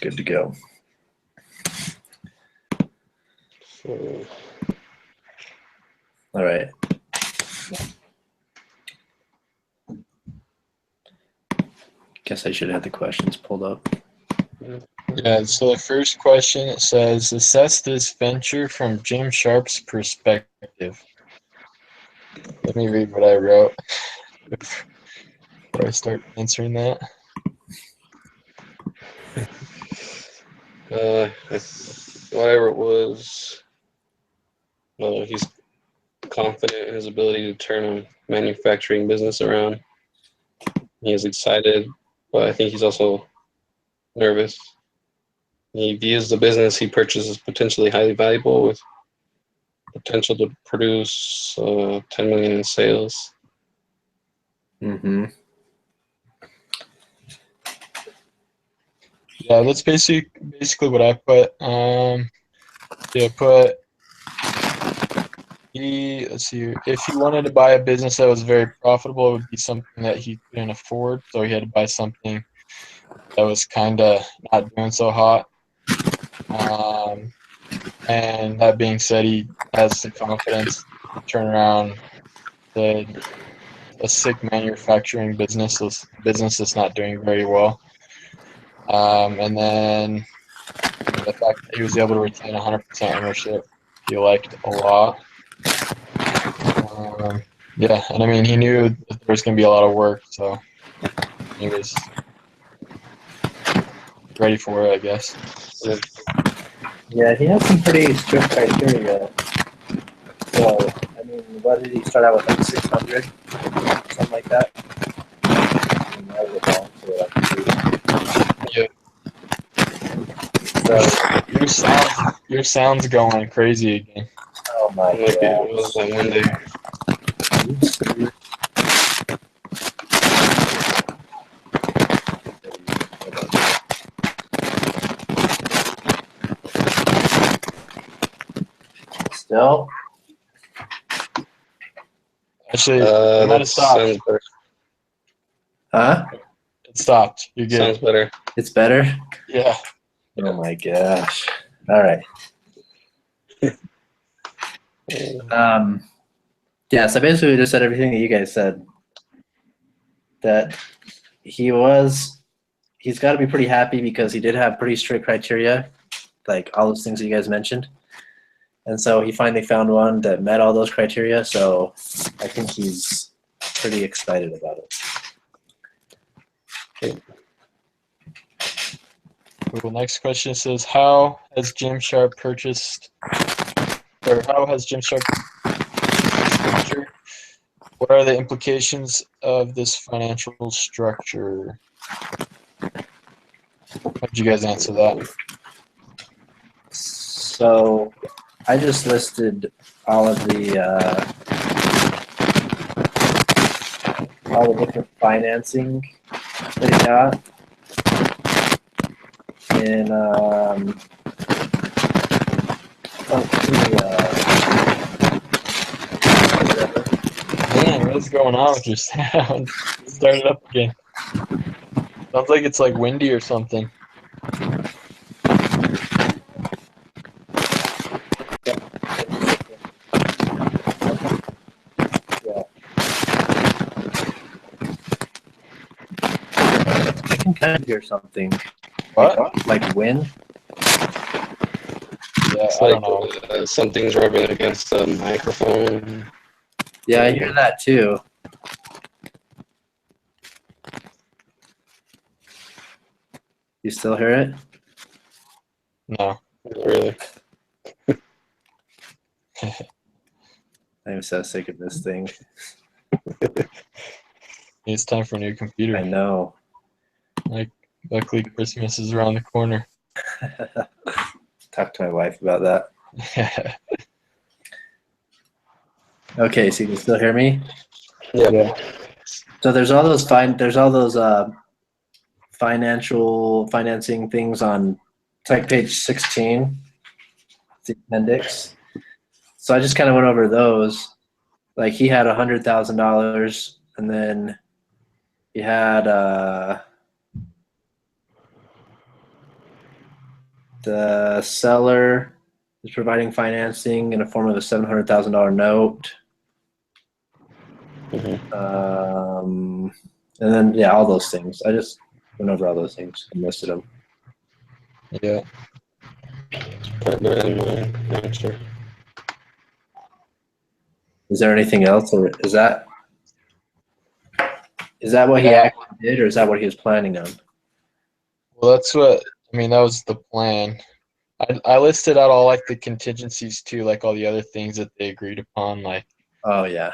good to go. So, All right. Guess I should have the questions pulled up. Yeah, so the first question, it says, assess this venture from Jim Sharpe's perspective. Let me read what I wrote before I start answering that. what I wrote was, he's confident in his ability to turn a manufacturing business around. He is excited, but I think he's also nervous. He views the business he purchased as potentially highly valuable with potential to produce 10 million in sales. Mm-hmm. Yeah, that's basically what I put. Let's see, if he wanted to buy a business that was very profitable, it would be something that he couldn't afford. So he had to buy something that was kind of not doing so hot. And that being said, he has the confidence to turn around a sick manufacturing business that's not doing very well. And then the fact that he was able to retain 100% ownership, he liked a lot. Yeah, and I mean, he knew that there was going to be a lot of work, so he was ready for it, I guess. Yeah, he has some pretty strict criteria. So, I mean, what did he start out with, like 600? Something like that? Yeah. So, Your sound's going crazy again. oh my Like god. it was like one day. Still? Actually, it might have That stopped. sounds better. Huh? It stopped. You're good. Sounds better. It's better? Yeah. Oh my gosh. All right. Yeah, so basically we just said everything that you guys said. That he's got to be pretty happy because he did have pretty strict criteria, like all those things that you guys mentioned. And so he finally found one that met all those criteria, so I think he's pretty excited about it. Cool. Next question says, how has Jim Sharpe purchased this venture? What are the implications of this financial structure? How did you guys answer that? So I just listed all of the different financing that he got. And Man, what's going on with your sound? Start it up again. Sounds like it's like windy or something. Yeah. I can kind of hear something. What? Like wind? Yeah, It's I like don't know. something's rubbing against the microphone. Yeah, I hear that too. You still hear it? No. Not really. I'm so sick of this thing. It's time for a new computer. I know. Like, luckily Christmas is around the corner. Talk to my wife about that. Okay, so you can still hear me? Yeah. So there's all those financing things on, it's like page 16, the appendix. So I just kind of went over those. Like he had $100,000, and then he had The seller is providing financing in the form of a $700,000 note. And then, yeah, all those things. I just went over all those things and listed them. Yeah. Put that in my answer. Is there anything else, or is that what he Yeah. actually did, or is that what he was planning on? Well, that's what I mean. That was the plan. I listed out all like the contingencies too, like all the other things that they agreed upon. Like, Oh yeah.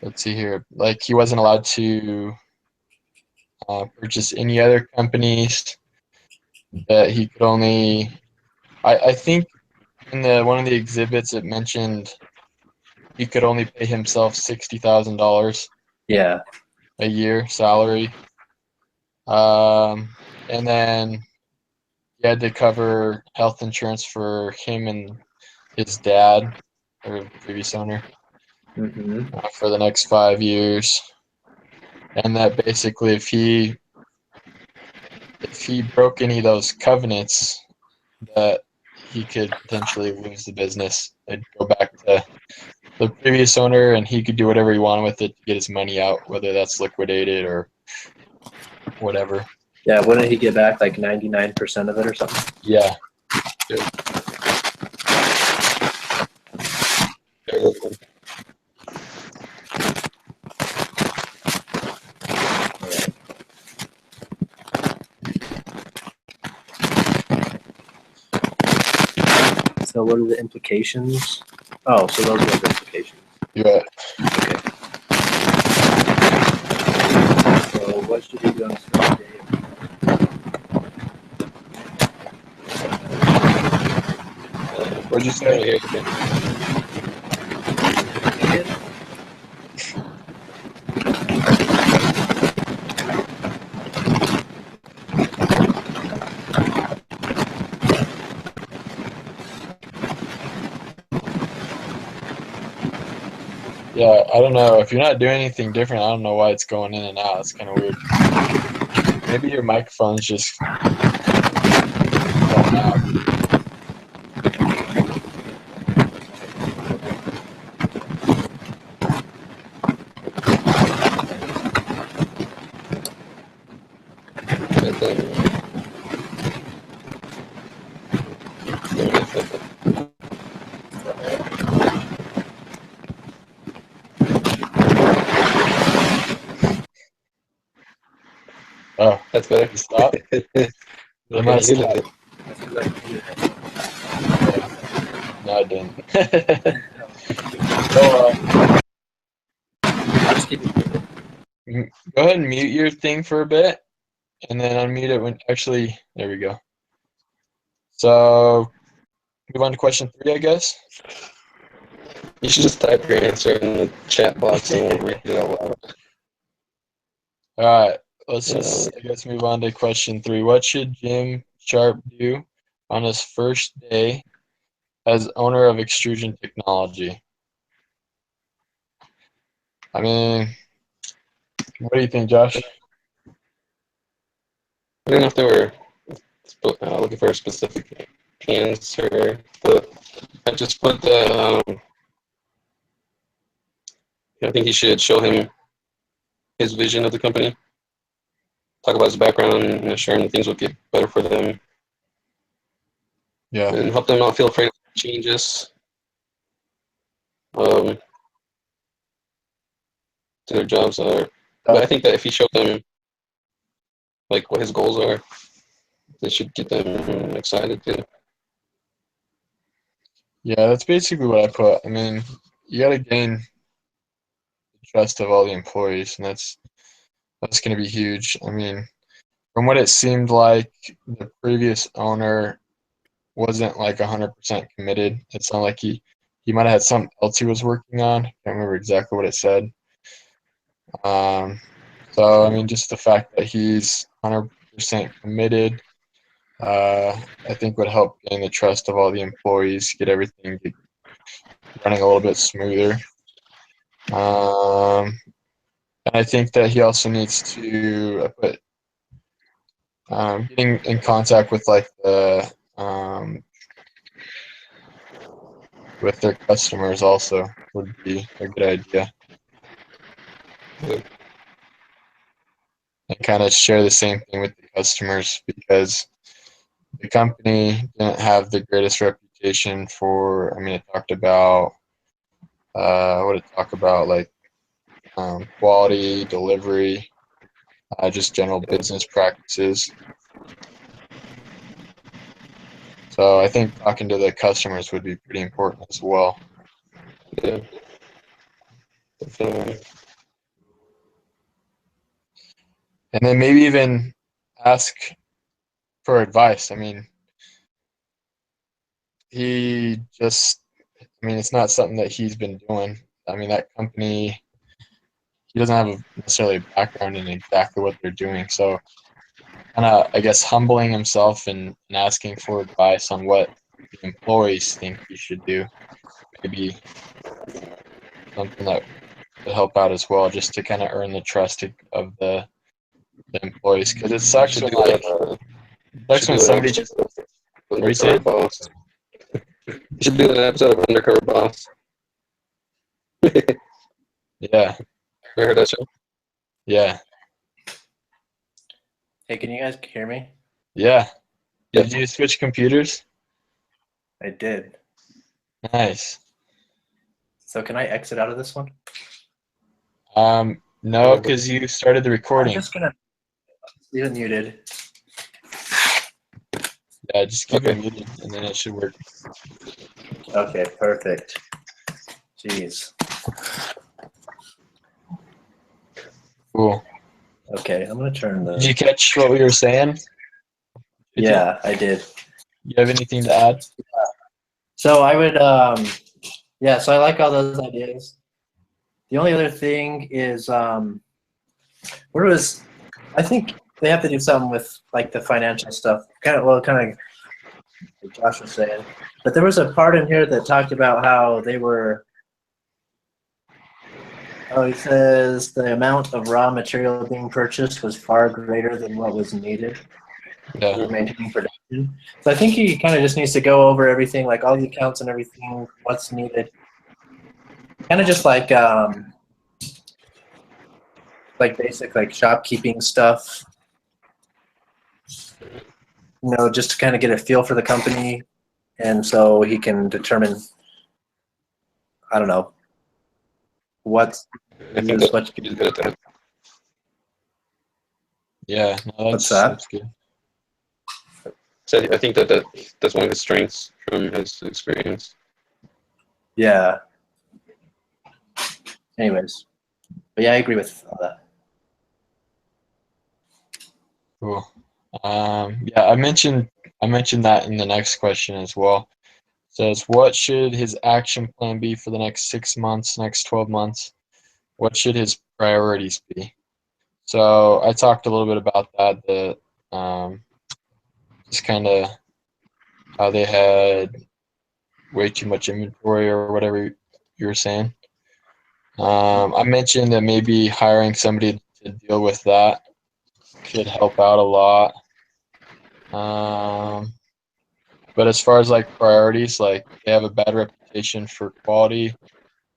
Let's see here. Like, he wasn't allowed to purchase any other companies. That he could only. I think in one of the exhibits it mentioned he could only pay himself $60,000 Yeah. a year salary. And then he had to cover health insurance for him and his dad, or previous owner, for the next 5 years. And that basically, if he broke any of those covenants, that he could potentially lose the business. It'd go back to the previous owner, and he could do whatever he wanted with it to get his money out, whether that's liquidated or whatever. Yeah. Wouldn't he get back like 99% of it or something? Yeah. So what are the implications? Oh, so those are the implications. Yeah. Okay. So what should he do on his first day? What'd you say? Yeah, I don't know. If you're not doing anything different, I don't know why it's going in and out. It's kind of weird. Maybe your microphone's just going out. Oh, That's better. stop. It might You stop. did it. No, I didn't. So, go ahead and mute your thing for a bit, and then unmute it when actually. There we go. So, move on to question 3, I guess. You should just type your answer in the chat box and we'll read it out loud. All right, let's just, I guess, move on to question 3. What should Jim Sharpe do on his first day as owner of Extrusion Technology? I mean, what do you think, Josh? I don't know if they were looking for a specific answer, but I just put that I think he should show him his vision of the company, talk about his background, and assuring that things will get better for them, Yeah. and help them not feel afraid of changes to their jobs. But I think that if he showed them like what his goals are, they should get them excited too. Yeah, that's basically what I put. I mean, you got to gain the trust of all the employees, and that's going to be huge. I mean, from what it seemed like, the previous owner wasn't like 100% committed. It sounded like he might have had something else he was working on. I can't remember exactly what it said. So I mean, just the fact that he's 100% committed, I think would help gain the trust of all the employees, get everything running a little bit smoother. And I think that he also needs to put getting in contact with like with their customers also would be a good idea. Yeah. And kind of share the same thing with the customers, because the company didn't have the greatest reputation for, I mean, it talked about, what did it talk about? Like quality, delivery, just general business practices. So I think talking to the customers would be pretty important as well. Yeah. Definitely. And then maybe even ask for advice. I mean, it's not something that he's been doing. I mean, that company, he doesn't have necessarily a background in exactly what they're doing. So kind of, I guess, humbling himself and asking for advice on what the employees think he should do. Maybe something that could help out as well, just to kind of earn the trust of the employees. Because it sucks Should when do like that. sucks Should when do an somebody episode just. of What do you say? Undercover Boss. You should do an episode of Undercover Boss. Yeah, You heard that show? yeah, Hey, can you guys hear me? yeah. Yeah. Did you switch computers? I did. Nice. So can I exit out of this one? No, because you started the I'm recording. just gonna leave it muted. Yeah, just keep Okay. it muted, and then it should work. Okay, perfect. Jeez. Cool. Okay, I'm gonna turn Did you the. catch what we were saying? Did you? Yeah, I did. You have anything to add? So I would, yeah. So I like all those ideas. The only other thing is, where was? I think they have to do something with like the financial stuff. Kind of like Josh was saying. But there was a part in here that talked about how they were. Oh, he says the amount of raw material being purchased was far greater than what was needed Yeah. for maintaining production. So I think he kind of just needs to go over everything, like all the accounts and everything, what's needed. Kind of just like basic like shopkeeping stuff. You know, just to kind of get a feel for the company, and so he can determine. I don't know what's I think use, that what he's good at that. Yeah. No, What's that? that's good. So I think that's one of his strengths from his experience. Yeah. Anyways, but yeah, I agree with all that. Cool. Yeah, I mentioned that in the next question as well. It says, what should his action plan be for the next 6 months, next 12 months? What should his priorities be? So I talked a little bit about that. Just kind of how they had way too much inventory or whatever you were saying. I mentioned that maybe hiring somebody to deal with that could help out a lot. But as far as like priorities, like they have a bad reputation for quality,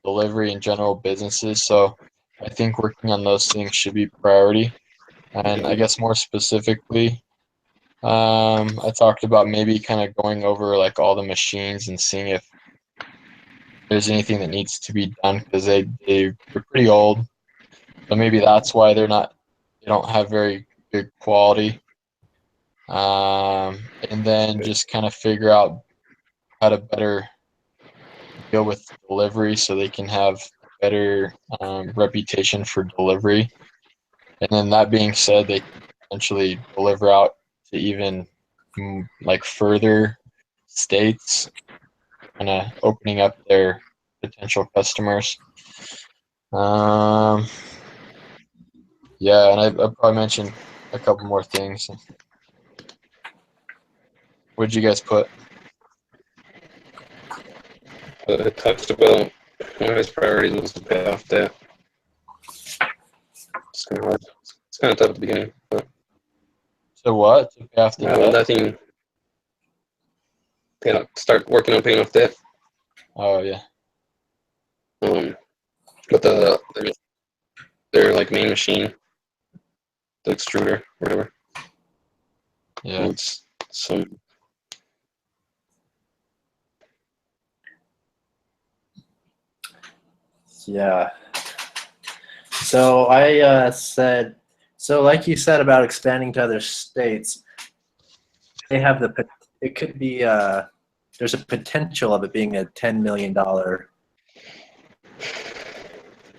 delivery, and general businesses. So I think working on those things should be priority. And I guess more specifically, I talked about maybe kind of going over like all the machines and seeing if there's anything that needs to be done, because they're pretty old. So maybe that's why they don't have very good quality. And then just kind of figure out how to better deal with delivery so they can have better reputation for delivery. And then that being said, they can potentially deliver out to even like further states, kind of opening up their potential customers. Yeah, and I probably mentioned a couple more things. What'd you guys put? It talks about one of his priorities was to pay off debt. It's kind of hard. It's kind of tough at the beginning, but To what? To pay off the debt? Nothing. Start working on paying off debt. Oh yeah. But their like main machine, the extruder, whatever. Yeah. It's some. Yeah. So I said, so like you said about expanding to other states, they have it could be, there's a potential of it being a $10 million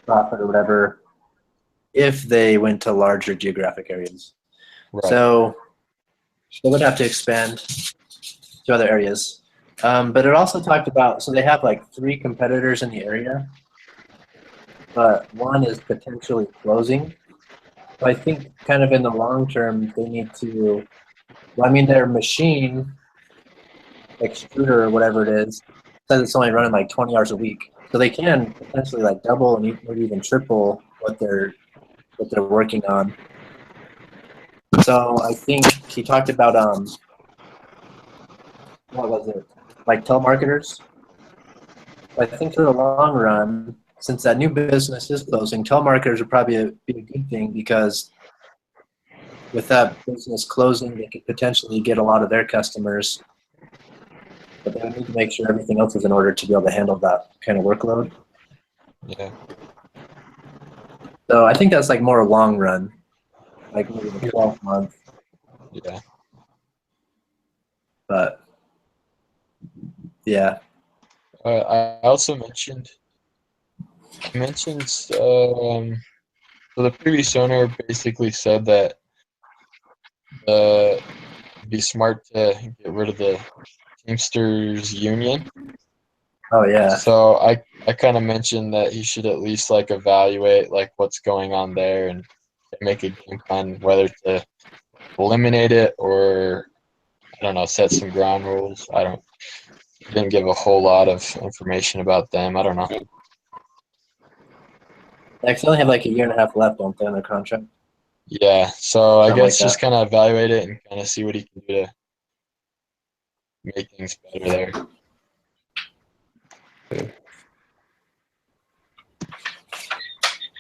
profit or whatever if they went to larger geographic areas. Right. So they would have to expand to other areas. But it also talked about, so they have like 3 competitors in the area, but one is potentially closing. So I think kind of in the long term, they need to, well, I mean, their machine, extruder or whatever it is, says it's only running like 20 hours a week. So they can potentially like double and maybe even triple what they're working on. So I think he talked about what was it? Like telemarketers. I think for the long run, since that new business is closing, telemarketers would probably be a good thing because with that business closing, they could potentially get a lot of their customers, but they would need to make sure everything else is in order to be able to handle that kind of workload. Yeah. So I think that's like more long run, like maybe the 12 month. Yeah. But yeah. I also mentioned. So the previous owner basically said that it'd be smart to get rid of the Teamsters union. Oh yeah. So I kind of mentioned that he should at least like evaluate like what's going on there and make a game plan whether to eliminate it or I don't know, set some ground rules. Didn't give a whole lot of information about them. I don't know. They actually only have like a year and a half left, don't they, on their contract? Yeah, so I Something like guess just that. kind of evaluate it and kind of see what he can do to make things better there.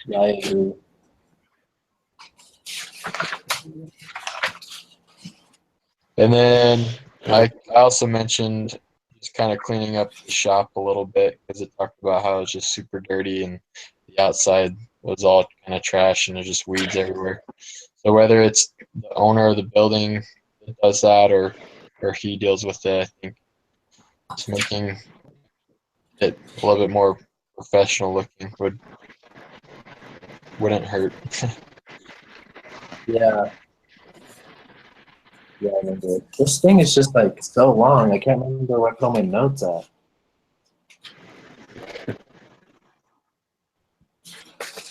Yeah, I agree. And then I also mentioned just kind of cleaning up the shop a little bit because it talked about how it's just super dirty and the outside was all kind of trash and there's just weeds everywhere. So whether it's the owner of the building that does that or he deals with it, I think just making it a little bit more professional looking wouldn't hurt. Yeah. Yeah, I remember it. This thing is just like so long. I can't remember what all my notes at.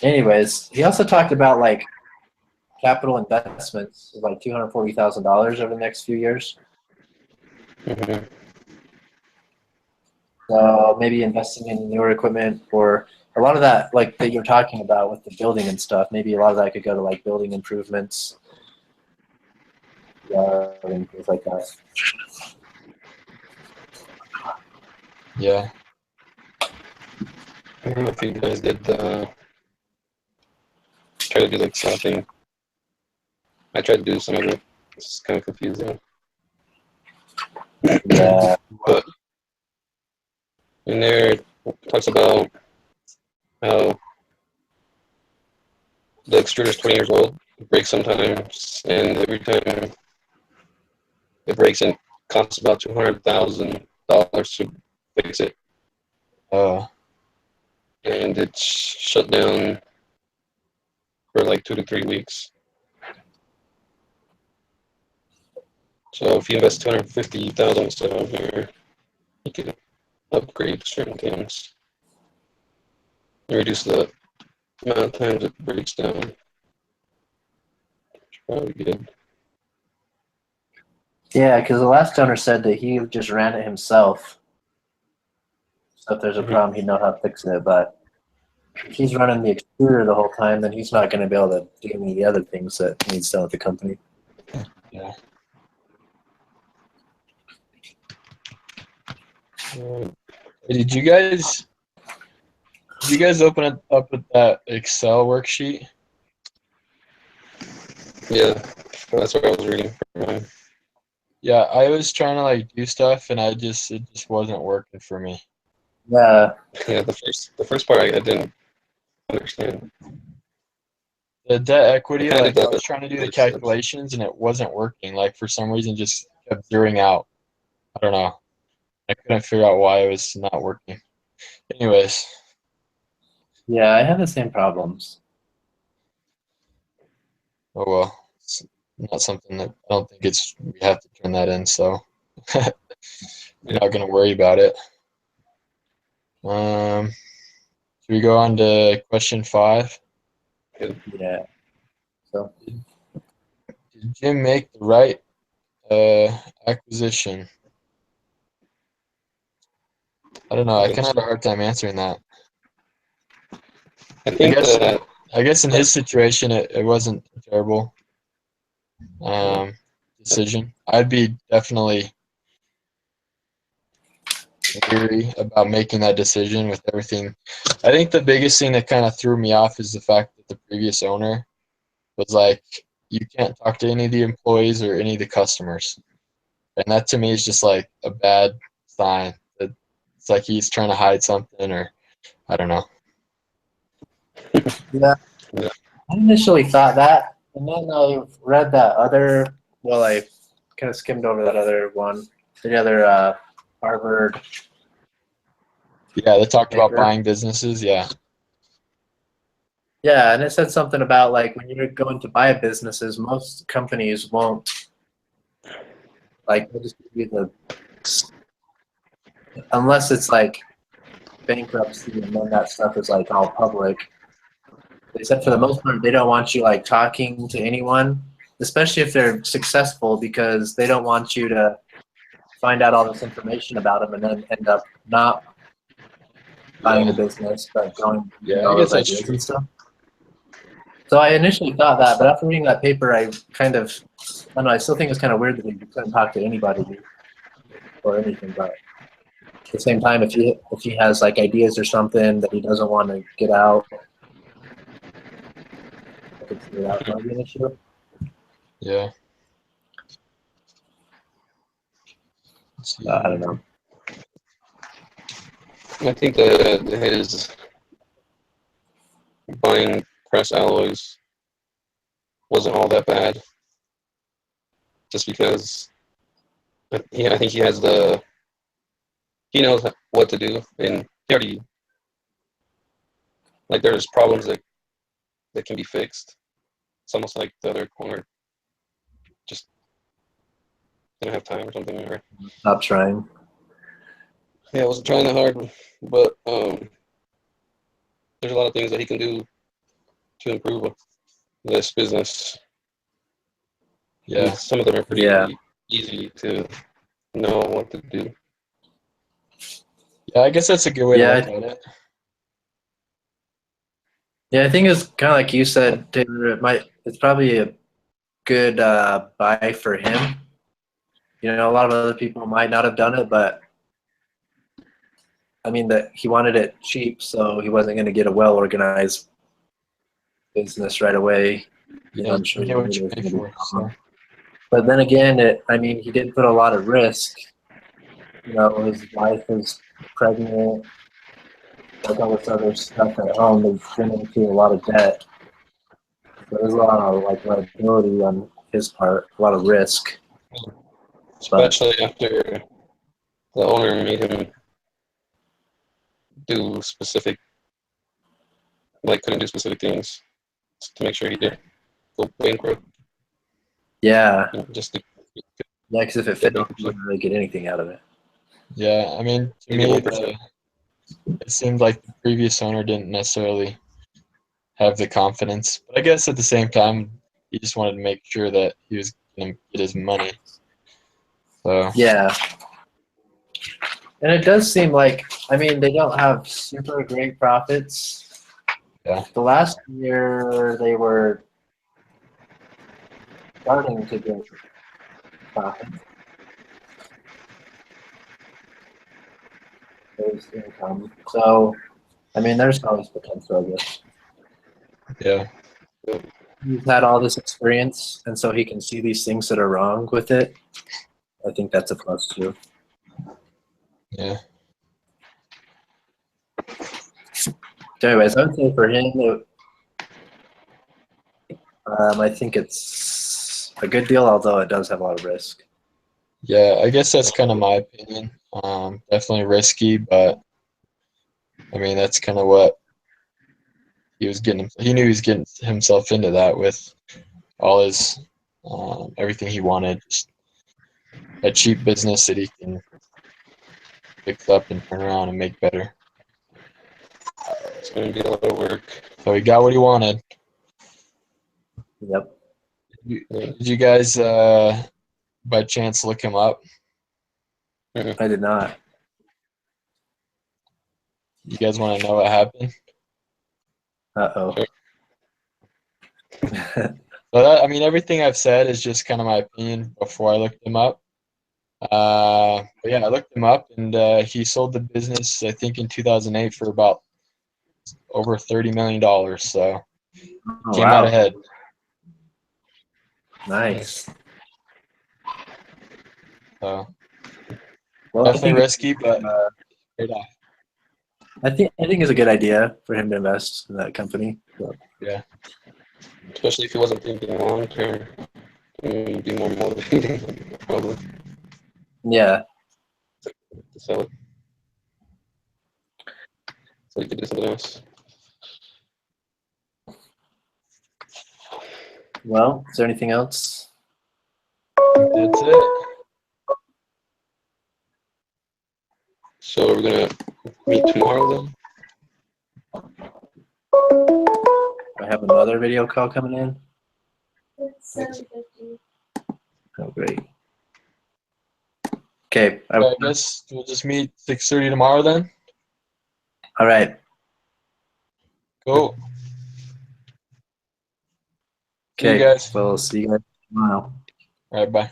Anyways, he also talked about like capital investments of like $240,000 over the next few years. Mhm. So maybe investing in newer equipment or a lot of that, like that you're talking about with the building and stuff. Maybe a lot of that could go to like building improvements, and things like that. Yeah. I don't know if you guys did try to do like something. I tried to do some of it. It's kind of confusing. Yeah. But in there it talks about how the extruder is 20 years old, it breaks sometimes, and every time it breaks, it costs about $200,000 to fix it, Uh, and it's shut down for like 2 to 3 weeks. So if you invest 250,000 stuff on here, you can upgrade certain things and reduce the amount of times it breaks down. It's probably good. Yeah, because the last owner said that he just ran it himself. So if there's a problem, he'd know how to fix it. But if he's running the extruder the whole time, then he's not going to be able to do any of the other things that needs done with the company. Yeah. Did you guys open it up with that Excel worksheet? Yeah, that's what I was reading from mine. Yeah, I was trying to like do stuff and it just wasn't working for me. Yeah, Yeah, the first part I didn't understand. The debt I equity, kind of like did I was trying to do the calculations and it wasn't working. Like for some reason just kept zeroing out. I don't know. I couldn't figure out why it was not working. Anyways, yeah, I have the same problems. oh well. It's not something that I don't think we have to turn that in, so I'm not gonna worry about it. Should we go on to question 5? Yeah. So Did Jim make the right acquisition? I don't know. I kind of had a hard time answering that. I think that I guess in his situation, it wasn't a terrible decision. I'd be definitely leery about making that decision with everything. I think the biggest thing that kind of threw me off is the fact that the previous owner was like, you can't talk to any of the employees or any of the customers. And that to me is just like a bad sign. That it's like he's trying to hide something, or I don't know. yeah, Yeah. I initially thought that, and then I read that other. Well, I kind of skimmed over that other one, the other Harvard Yeah, they talked about paper. buying businesses. Yeah. Yeah, and it said something about like when you're going to buy businesses, most companies won't like they'll just give you the unless it's like bankruptcy and then that stuff is like all public. They said for the most part they don't want you like talking to anyone, especially if they're successful, because they don't want you to find out all this information about them and then end up not buying the business but going Yeah, I all guess those that's ideas true. and stuff. So I initially thought that, but after reading that paper, I kind of, I don't know, I still think it's kind of weird that you couldn't talk to anybody or anything. But at the same time, if he has like ideas or something that he doesn't want to get out, I could see that might be an issue. Yeah. Let's see. I don't know. I think that his buying press alloys wasn't all that bad, just because I think he knows what to do, and he already like there's problems that can be fixed. It's almost like the other corner just didn't have time or something. Or Stop trying. yeah, I wasn't trying that hard, but there's a lot of things that he can do to improve this business. Yeah. And some of them are pretty easy to know what to do. Yeah, I guess that's a good way to look at it. Yeah, I think it's kind of like you said, Taylor. It's probably a good buy for him. You know, a lot of other people might not have done it, but I mean that he wanted it cheap, so he wasn't going to get a well organized business right away. Yeah, I'm sure you know what you pay for. So. But then again, I mean, he did put a lot of risk. You know, his wife is pregnant, like all this other stuff at home. They've been into a lot of debt. So there's a lot of like liability on his part, a lot of risk. Especially after the owner made him do specific, like couldn't do specific things to make sure he didn't go bankrupt. Yeah. Just to, Yeah, because if it failed, you wouldn't really get anything out of it. Yeah, I mean, to me, it seemed like the previous owner didn't necessarily have the confidence. But I guess at the same time, he just wanted to make sure that he was going to get his money. So yeah. And it does seem like, I mean, they don't have super great profits. Yeah. The last year, they were starting to get profit. There's income. So, I mean, there's always potential, I guess. Yeah. He's had all this experience, and so he can see these things that are wrong with it. I think that's a plus too. Yeah. So anyways, I would say for him, I think it's a good deal, although it does have a lot of risk. Yeah, I guess that's kind of my opinion. Definitely risky, but I mean that's kind of what he was getting. He knew he was getting himself into that with all his everything he wanted. Just a cheap business that he can fix up and turn around and make better. It's going to be a lot of work. So he got what he wanted. Yep. Did you guys by chance look him up? I did not. You guys want to know what happened? Uh-oh. So that, I mean, everything I've said is just kind of my opinion before I looked him up. But yeah, I looked him up, and he sold the business, I think, in 2008 for about over $30 million. So Oh, came out wow. ahead. Nice. So Well, definitely risky, but paid off. I think it's a good idea for him to invest in that company. So. Yeah. Especially if he wasn't thinking long term. It would be more motivating, probably, Yeah. to sell it. So he could do something else. Well, is there anything else? That's it. So we're going to meet tomorrow then? I have another video call coming in. It's 7:50. Oh, great. Okay. I guess we'll just meet 6:30 tomorrow then. All right. Cool. See you Okay. guys. We'll see you guys tomorrow. All right, bye.